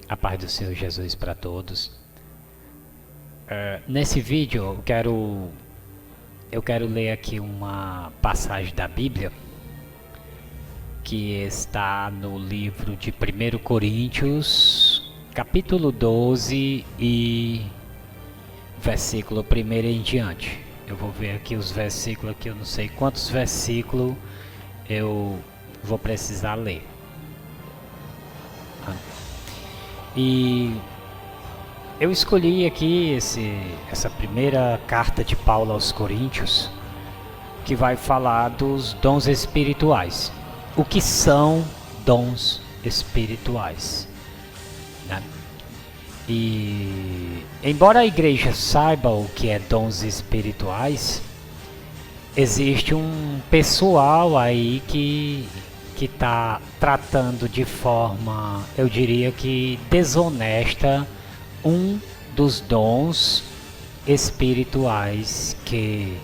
A paz do Senhor Jesus para todos. Nesse vídeo eu quero ler aqui uma passagem da Bíblia que está no livro de 1 Coríntios, capítulo 12 e versículo 1 em diante. Eu vou ver aqui os versículos aqui, eu não sei quantos versículos eu vou precisar ler. E eu escolhi aqui essa primeira carta de Paulo aos Coríntios, que vai falar dos dons espirituais. O que são dons espirituais? Né? E embora a igreja saiba o que é dons espirituais, existe um pessoal aí que está tratando de forma, eu diria que desonesta, um dos dons espirituais que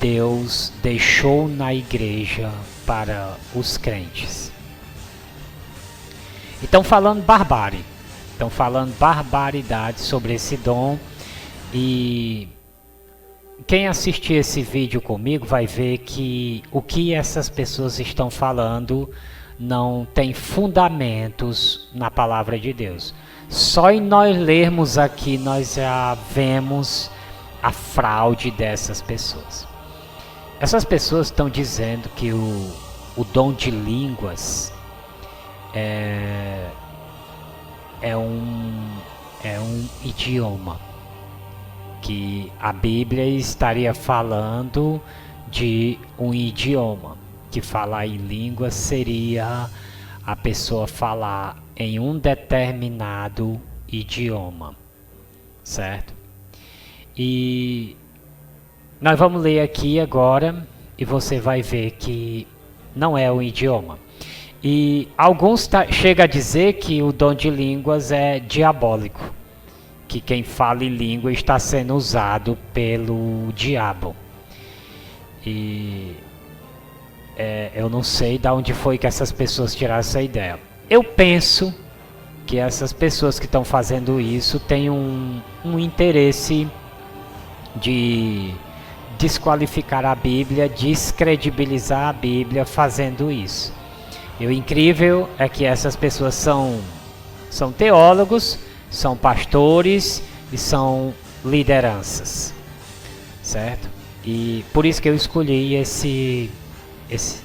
Deus deixou na igreja para os crentes. Estão falando barbárie, estão falando barbaridade sobre esse dom, e quem assistir esse vídeo comigo vai ver que o que essas pessoas estão falando não tem fundamentos na palavra de Deus. Só em nós lermos aqui nós já vemos a fraude dessas pessoas. Essas pessoas estão dizendo que o dom de línguas é um idioma. Que a Bíblia estaria falando de um idioma, que falar em língua seria a pessoa falar em um determinado idioma, certo? E nós vamos ler aqui agora e você vai ver que não é um idioma. E alguns chegam a dizer que o dom de línguas é diabólico, que quem fala em língua está sendo usado pelo diabo. E eu não sei de onde foi que essas pessoas tiraram essa ideia. Eu penso que essas pessoas que estão fazendo isso têm um interesse de desqualificar a Bíblia, descredibilizar a Bíblia fazendo isso. E o incrível é que essas pessoas são teólogos, são pastores e são lideranças, certo? E por isso que eu escolhi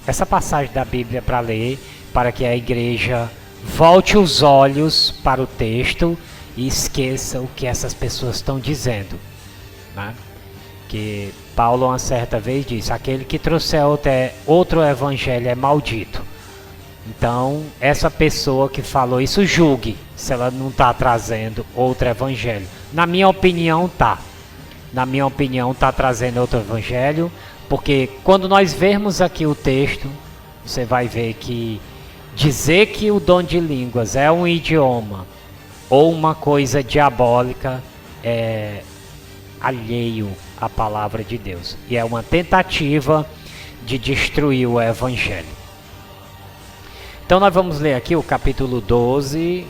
essa passagem da Bíblia para ler, para que a igreja volte os olhos para o texto e esqueça o que essas pessoas estão dizendo, né? Que Paulo uma certa vez disse: aquele que trouxer outro evangelho é maldito. Então, essa pessoa que falou isso, julgue se ela não está trazendo outro evangelho. Na minha opinião, tá. Na minha opinião, está trazendo outro evangelho, porque quando nós vermos aqui o texto, você vai ver que dizer que o dom de línguas é um idioma ou uma coisa diabólica é alheio à palavra de Deus. E é uma tentativa de destruir o evangelho. Então nós vamos ler aqui o capítulo 12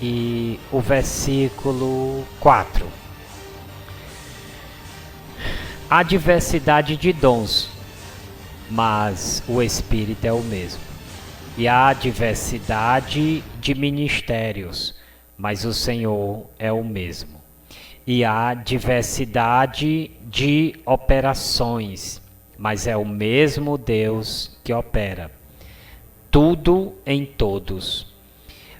e o versículo 4. Há diversidade de dons, mas o Espírito é o mesmo. E há diversidade de ministérios, mas o Senhor é o mesmo. E há diversidade de operações, mas é o mesmo Deus que opera tudo em todos.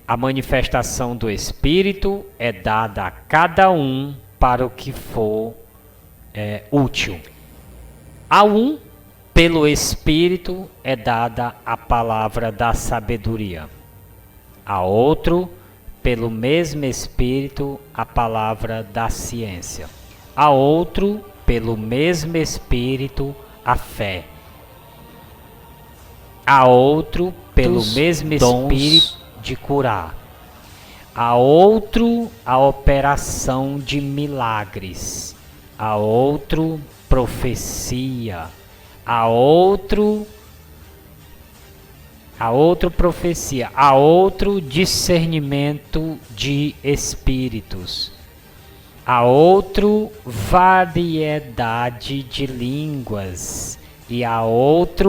A manifestação do Espírito é dada a cada um para o que for útil. A um, pelo Espírito, é dada a palavra da sabedoria. A outro, pelo mesmo Espírito, a palavra da ciência. A outro, pelo mesmo Espírito, a fé. A outro, pelo mesmo Espírito, de curar. A outro, a operação de milagres. A outro, profecia. A outro, há outra profecia, há outro discernimento de espíritos, há outra variedade de línguas e há outra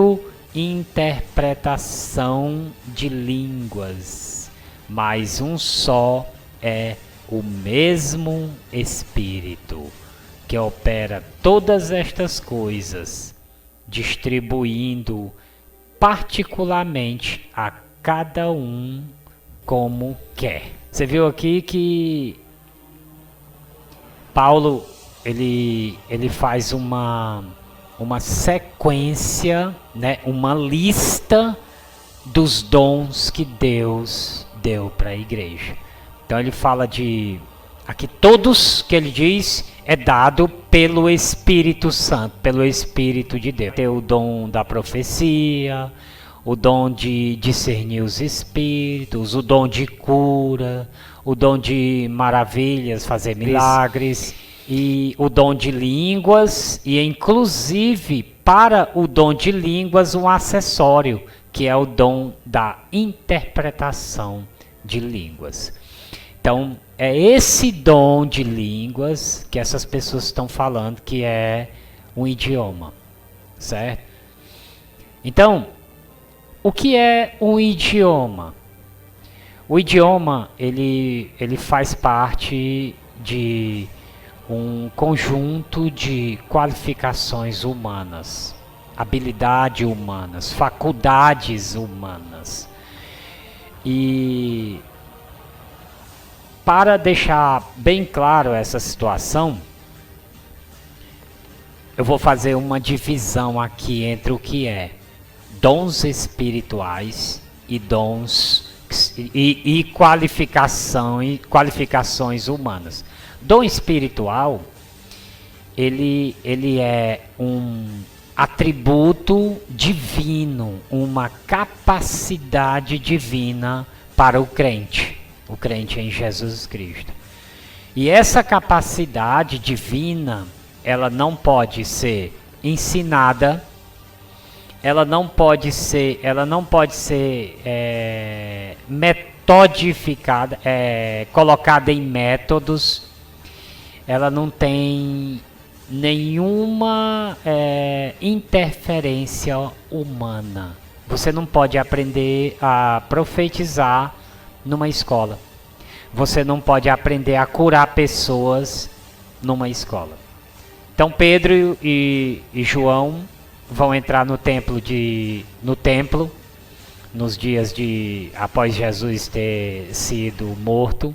interpretação de línguas, mas um só é o mesmo Espírito que opera todas estas coisas, distribuindo particularmente a cada um como quer. Você viu aqui que Paulo ele faz uma sequência, né, uma lista dos dons que Deus deu para a igreja. Então ele fala de aqui todos que ele diz é dado pelo Espírito Santo, pelo Espírito de Deus. Tem o dom da profecia, o dom de discernir os espíritos, o dom de cura, o dom de maravilhas, fazer milagres, e o dom de línguas, e inclusive para o dom de línguas um acessório, que é o dom da interpretação de línguas. Então, é esse dom de línguas que essas pessoas estão falando que é um idioma, certo? Então, o que é um idioma? O idioma, ele faz parte de um conjunto de qualificações humanas, habilidades humanas, faculdades humanas. E para deixar bem claro essa situação, eu vou fazer uma divisão aqui entre o que é dons espirituais e dons e qualificações humanas. Dom espiritual, ele é um atributo divino, uma capacidade divina para o crente em Jesus Cristo. E essa capacidade divina, ela não pode ser ensinada, ela não pode ser metodificada, colocada em métodos, ela não tem nenhuma interferência humana. Você não pode aprender a profetizar numa escola. Você não pode aprender a curar pessoas numa escola. Então Pedro e João vão entrar no templo nos dias após Jesus ter sido morto,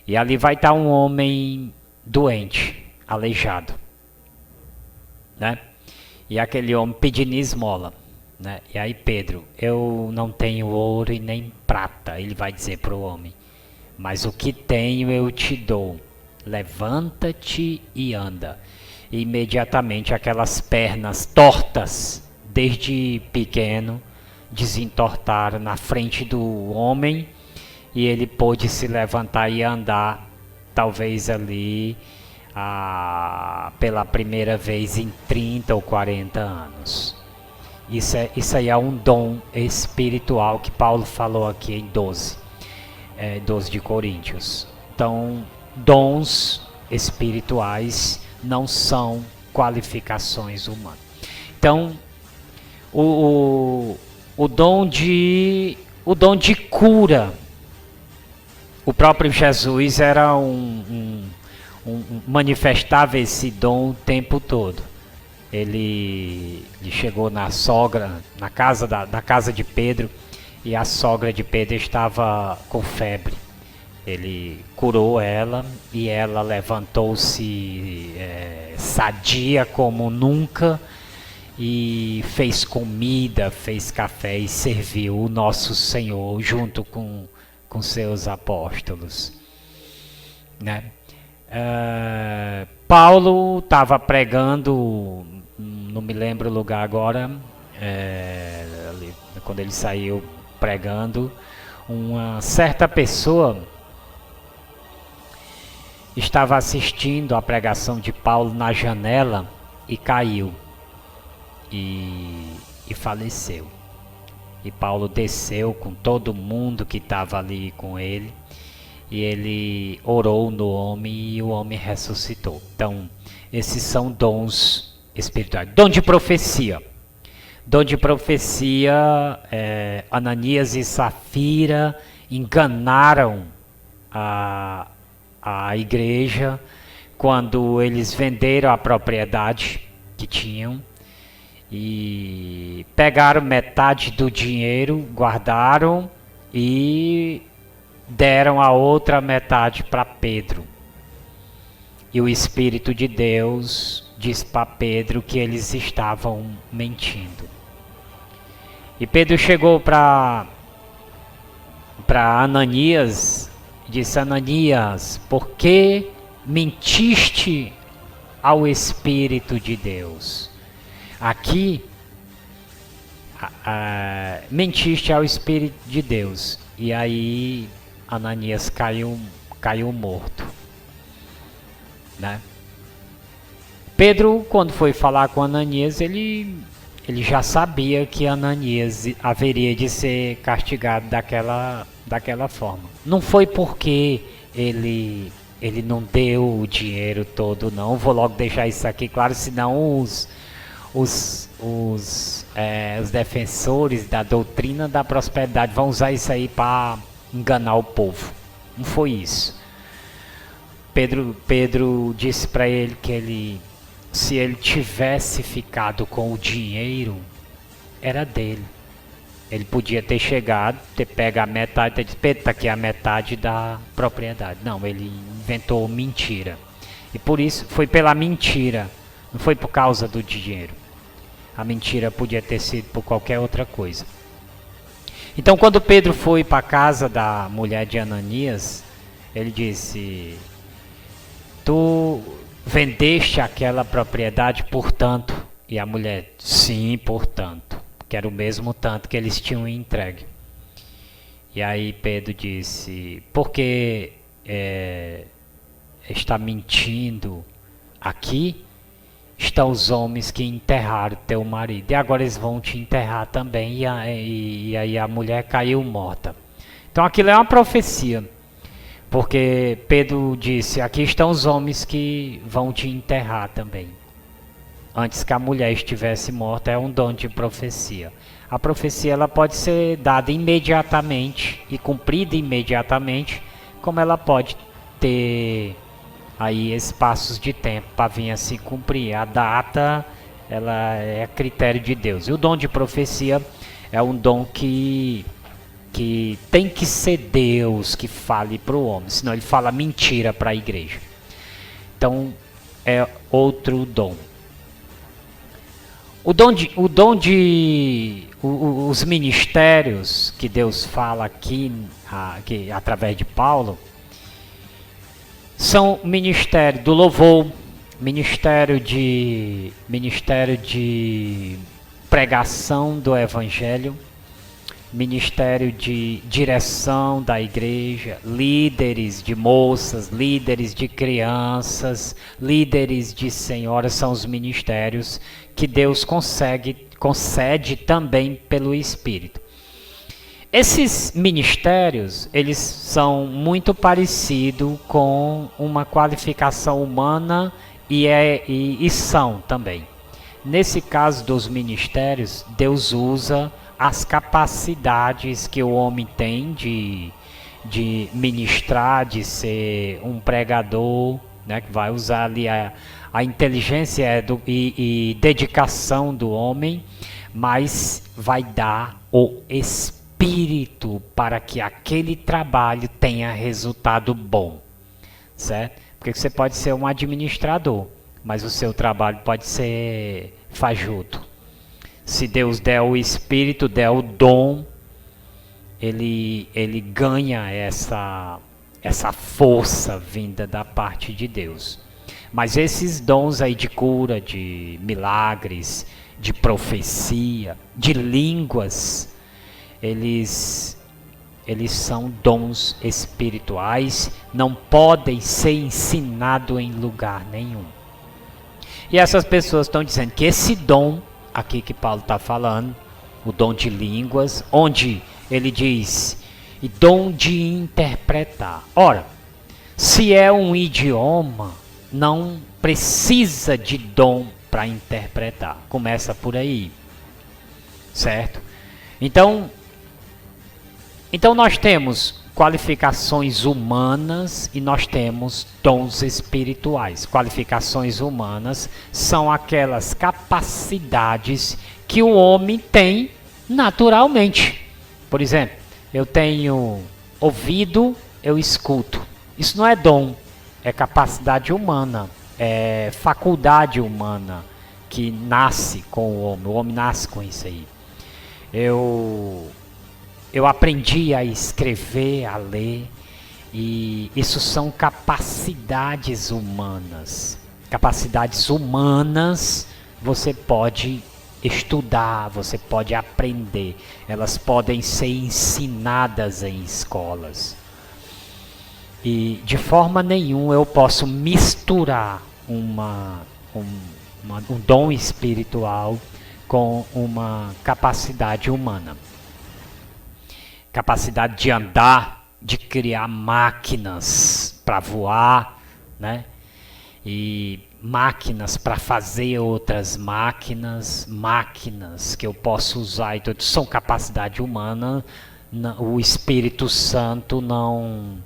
e ali vai estar um homem doente, aleijado, né? E aquele homem pedindo esmola, né? E aí Pedro, eu não tenho ouro e nem prata, ele vai dizer para o homem, mas o que tenho eu te dou, levanta-te e anda. E imediatamente aquelas pernas tortas, desde pequeno, desentortaram na frente do homem, e ele pôde se levantar e andar, talvez ali pela primeira vez em 30 ou 40 anos. Isso aí é um dom espiritual que Paulo falou aqui em 12 de Coríntios. Então, dons espirituais não são qualificações humanas. Então, o dom de cura, o próprio Jesus era manifestava esse dom o tempo todo. Ele chegou na casa de Pedro, e a sogra de Pedro estava com febre. Ele curou ela e ela levantou-se sadia como nunca, e fez comida, fez café e serviu o nosso Senhor junto com seus apóstolos, né? Paulo estava pregando, não me lembro o lugar agora, ali, quando ele saiu pregando, uma certa pessoa estava assistindo a pregação de Paulo na janela e caiu e faleceu. E Paulo desceu com todo mundo que estava ali com ele. E ele orou no homem e o homem ressuscitou. Então, esses são dons espirituais. Dom de profecia. Dom de profecia, Ananias e Safira enganaram a igreja quando eles venderam a propriedade que tinham e pegaram metade do dinheiro, guardaram e deram a outra metade para Pedro. E o Espírito de Deus disse para Pedro que eles estavam mentindo. E Pedro chegou para Ananias e disse: Ananias, por que mentiste ao Espírito de Deus? Aqui, mentiste ao Espírito de Deus. E aí Ananias caiu morto, né? Pedro, quando foi falar com Ananias, ele já sabia que Ananias haveria de ser castigado daquela forma. Não foi porque ele não deu o dinheiro todo, não. Vou logo deixar isso aqui claro, senão os defensores da doutrina da prosperidade vão usar isso aí para enganar o povo. Não foi isso. Pedro disse para ele que se ele tivesse ficado com o dinheiro, era dele. Ele podia ter chegado, ter pego a metade, ter dito: Pedro, tá aqui a metade da propriedade. Não, ele inventou mentira. E por isso, foi pela mentira, não foi por causa do dinheiro. A mentira podia ter sido por qualquer outra coisa. Então, quando Pedro foi para a casa da mulher de Ananias, ele disse: tu vendeste aquela propriedade por tanto? E a mulher: sim, por tanto, que era o mesmo tanto que eles tinham entregue. E aí Pedro disse: por que está mentindo? Aqui estão os homens que enterraram teu marido, e agora eles vão te enterrar também. E aí a mulher caiu morta. Então aquilo é uma profecia, porque Pedro disse: aqui estão os homens que vão te enterrar também. Antes que a mulher estivesse morta, é um dom de profecia. A profecia ela pode ser dada imediatamente e cumprida imediatamente, como ela pode ter aí espaços de tempo para vir a se cumprir. A data ela é critério de Deus. E o dom de profecia é um dom que tem que ser Deus que fale para o homem, senão ele fala mentira para a igreja. Então é outro dom. Os ministérios que Deus fala aqui através de Paulo são ministério do louvor, ministério de pregação do evangelho, ministério de direção da igreja, líderes de moças, líderes de crianças, líderes de senhoras, são os ministérios que Deus concede também pelo Espírito. Esses ministérios, eles são muito parecidos com uma qualificação humana e são também. Nesse caso dos ministérios, Deus usa as capacidades que o homem tem de ministrar, de ser um pregador, né, que vai usar ali a inteligência e dedicação do homem, mas vai dar o Espírito para que aquele trabalho tenha resultado bom, certo? Porque você pode ser um administrador, mas o seu trabalho pode ser fajuto. Se Deus der o Espírito, der o dom, ele ganha essa força vinda da parte de Deus. Mas esses dons aí de cura, de milagres, de profecia, de línguas, eles são dons espirituais, não podem ser ensinados em lugar nenhum. E essas pessoas estão dizendo que esse dom aqui que Paulo está falando o dom de línguas, onde ele diz, e dom de interpretar. Ora, se é um idioma, não precisa de dom para interpretar. Começa por aí, certo? Então nós temos qualificações humanas e nós temos dons espirituais. Qualificações humanas são aquelas capacidades que o homem tem naturalmente. Por exemplo, eu tenho ouvido, eu escuto. Isso não é dom, é capacidade humana, é faculdade humana que nasce com o homem. O homem nasce com isso aí. Eu aprendi a escrever, a ler, e isso são capacidades humanas. Capacidades humanas você pode estudar, você pode aprender. Elas podem ser ensinadas em escolas. E de forma nenhuma eu posso misturar um dom espiritual com uma capacidade humana. Capacidade de andar, de criar máquinas para voar, né? E máquinas para fazer outras máquinas que eu posso usar, então são capacidade humana. O Espírito Santo não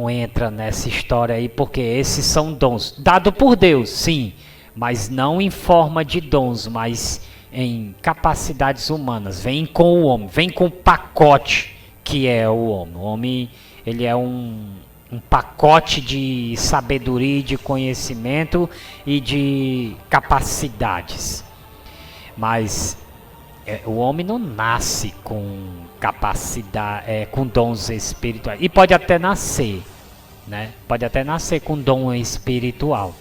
entra nessa história aí, porque esses são dons dado por Deus, sim, mas não em forma de dons, mas em capacidades humanas. Vem com o homem, vem com o pacote que é o homem. O homem, ele é um pacote de sabedoria, de conhecimento e de capacidades. Mas o homem não nasce com capacidade, com dons espirituais. E pode até nascer, né? Pode até nascer com dom espiritual,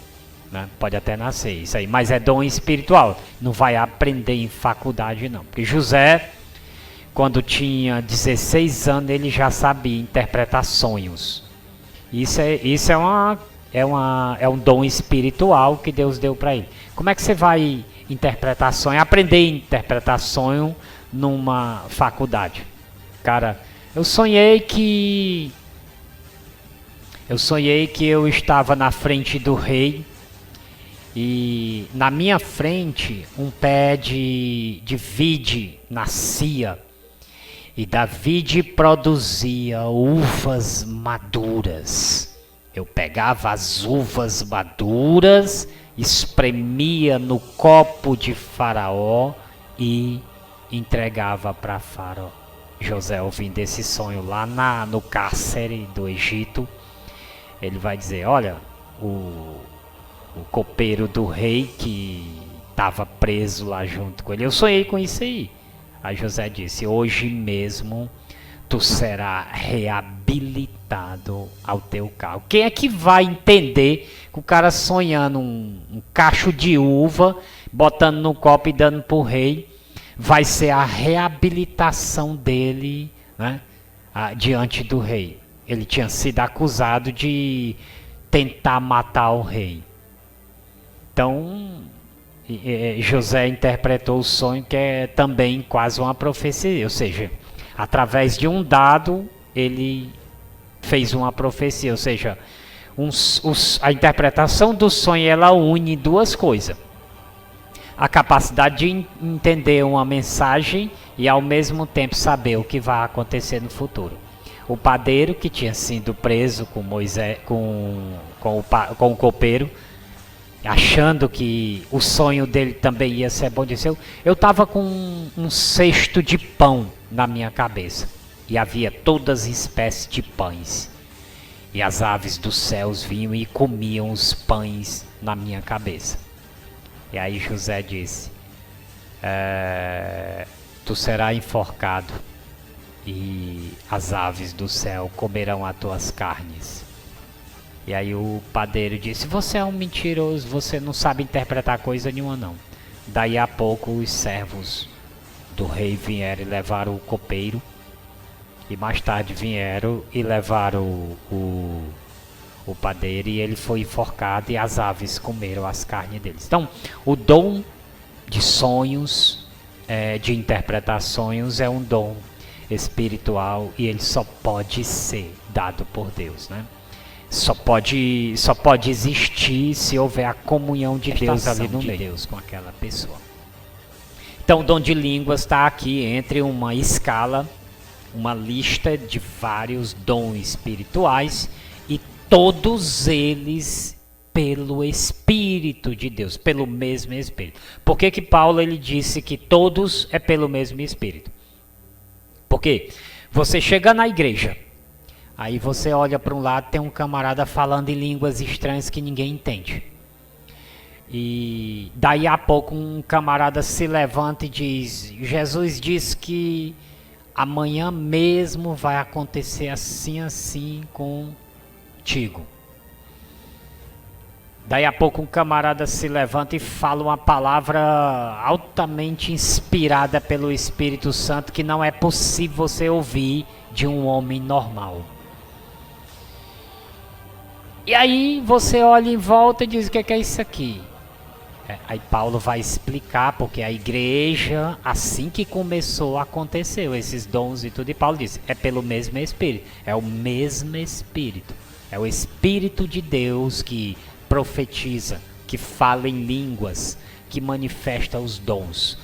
né? Pode até nascer isso aí, mas é dom espiritual. Não vai aprender em faculdade não. Porque José, quando tinha 16 anos, ele já sabia interpretar sonhos. Isso é um dom espiritual que Deus deu para ele. Como é que você vai interpretar sonho, aprender a interpretar sonho numa faculdade? Cara, eu sonhei que eu estava na frente do rei e na minha frente um pé de vide nascia e da vide produzia uvas maduras. Eu pegava as uvas maduras, espremia no copo de Faraó e entregava para Faraó. José, ouvindo esse sonho lá no cárcere do Egito, ele vai dizer, olha, o copeiro do rei que estava preso lá junto com ele, eu sonhei com isso aí. Aí José disse, hoje mesmo tu será reabilitado ao teu cargo. Quem é que vai entender que o cara sonhando um cacho de uva, botando no copo e dando pro rei, vai ser a reabilitação dele, né, diante do rei? Ele tinha sido acusado de tentar matar o rei. Então, José interpretou o sonho, que é também quase uma profecia, ou seja, através de um dado, ele fez uma profecia, ou seja, a interpretação do sonho, ela une duas coisas. A capacidade de entender uma mensagem e ao mesmo tempo saber o que vai acontecer no futuro. O padeiro que tinha sido preso com Moisés, com o copeiro, achando que o sonho dele também ia ser bom, disse, eu estava com um cesto de pão na minha cabeça e havia todas as espécies de pães e as aves dos céus vinham e comiam os pães na minha cabeça. E aí José disse, tu serás enforcado e as aves do céu comerão as tuas carnes. E aí o padeiro disse, você é um mentiroso, você não sabe interpretar coisa nenhuma não. Daí a pouco os servos do rei vieram e levaram o copeiro. E mais tarde vieram e levaram o padeiro e ele foi enforcado e as aves comeram as carnes deles. Então, o dom de sonhos de interpretar sonhos é um dom espiritual e ele só pode ser dado por Deus, né? Só pode existir se houver a comunhão de Deus ali no meio, Deus com aquela pessoa. Então, o dom de línguas está aqui entre uma escala, uma lista de vários dons espirituais e todos eles pelo Espírito de Deus, pelo mesmo Espírito. Por que Paulo ele disse que todos é pelo mesmo Espírito? Porque você chega na igreja, aí você olha para um lado, tem um camarada falando em línguas estranhas que ninguém entende. E daí a pouco um camarada se levanta e diz: Jesus disse que amanhã mesmo vai acontecer assim contigo. Daí a pouco um camarada se levanta e fala uma palavra altamente inspirada pelo Espírito Santo que não é possível você ouvir de um homem normal. E aí você olha em volta e diz: o que é isso aqui? Aí Paulo vai explicar, porque a igreja, assim que começou, aconteceu esses dons e tudo, e Paulo diz: é pelo mesmo Espírito, é o mesmo Espírito, é o Espírito de Deus que profetiza, que fala em línguas, que manifesta os dons.